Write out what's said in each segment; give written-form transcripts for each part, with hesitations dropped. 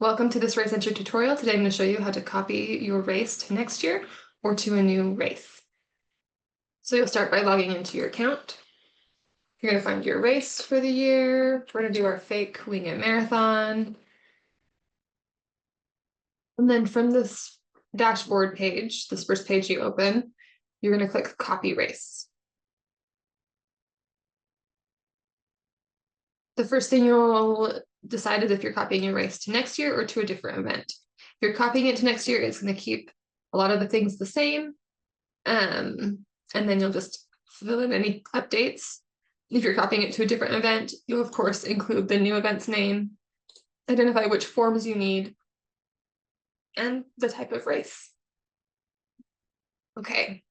Welcome to this race entry tutorial. Today I'm going to show you how to copy your race to next year or to a new race. So you'll start by logging into your account. You're going to find your race for the year. We're going to do our fake Wing It Marathon. And then from this dashboard page, this first page you open, you're going to click Copy Race. The first thing you'll decide is if you're copying your race to next year or to a different event. If you're copying it to next year, it's going to keep a lot of the things the same. And then you'll just fill in any updates. If you're copying it to a different event, you'll of course include the new event's name, identify which forms you need, and the type of race. Okay.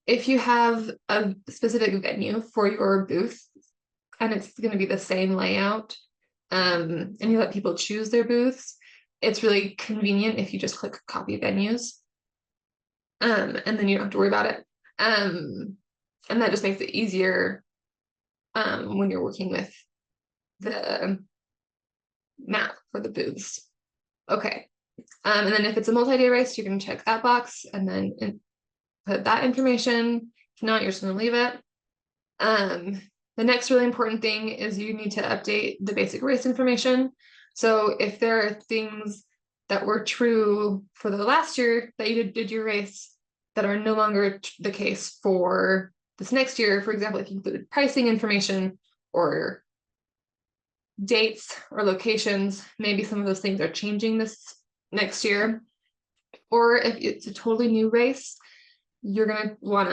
If you have a specific venue for your booth, and it's going to be the same layout, and you let people choose their booths, it's really convenient if you just click copy venues. And then you don't have to worry about it. And that just makes it easier when you're working with the map for the booths. Okay. And then if it's a multi-day race, you can check that box and then put that information. If not, you're just going to leave it. The next really important thing is you need to update the basic race information. So if there are things that were true for the last year that you did your race that are no longer the case for this next year, for example, if you included pricing information or dates or locations, maybe some of those things are changing this next year. Or if it's a totally new race, you're going to want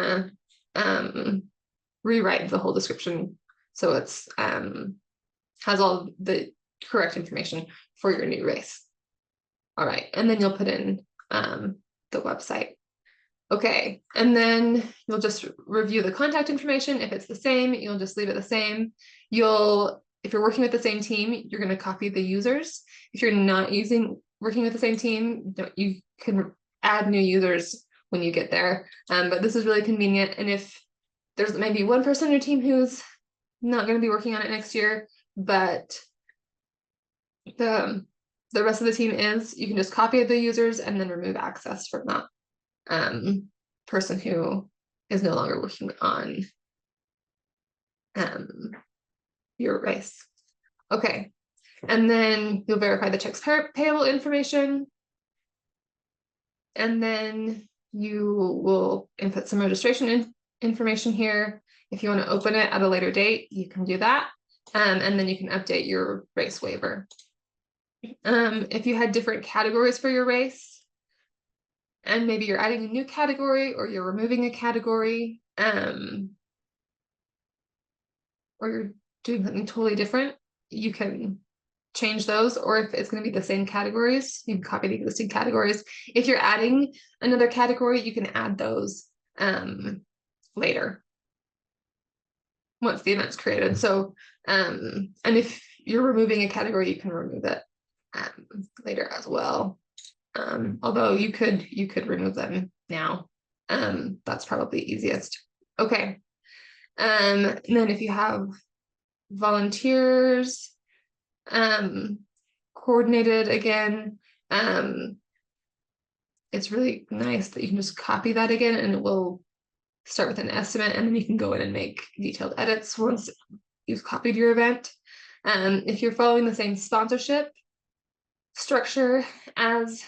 to rewrite the whole description so it's has all the correct information for your new race. All right, and then you'll put in the website. Okay, and then you'll just review the contact information. If it's the same, you'll just leave it the same. If you're working with the same team, you're going to copy the users. If you're not working with the same team, you can add new users when you get there. But this is really convenient. And if there's maybe one person on your team who's not going to be working on it next year, but the rest of the team is, you can just copy the users and then remove access from that person who is no longer working on your race. Okay, and then you'll verify the checks payable information, and then you will input some registration information here. If you want to open it at a later date, you can do that, and then you can update your race waiver. If you had different categories for your race, and maybe you're adding a new category or you're removing a category, or you're doing something totally different, you can change those. Or if it's going to be the same categories, you can copy the existing categories. If you're adding another category, you can add those later once the event's created. So and if you're removing a category, you can remove it later as well. Although you could remove them now. That's probably easiest. Okay. And then if you have volunteers coordinated again, it's really nice that you can just copy that again and it will start with an estimate, and then you can go in and make detailed edits once you've copied your event. If you're following the same sponsorship structure as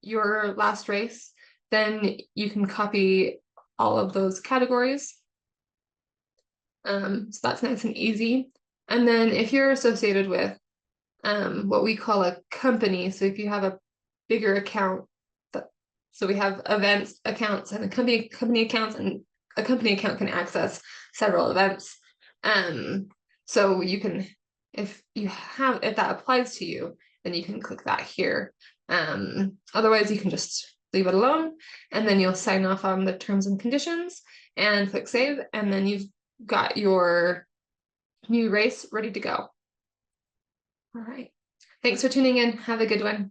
your last race, then you can copy all of those categories. So that's nice and easy. And then if you're associated with what we call a company, so if you have a bigger account, so we have events accounts and a company accounts, and a company account can access several events. So you can, if that applies to you, then you can click that here. Otherwise, you can just leave it alone, and then you'll sign off on the terms and conditions and click save, and then you've got your new race ready to go. All right. Thanks for tuning in. Have a good one.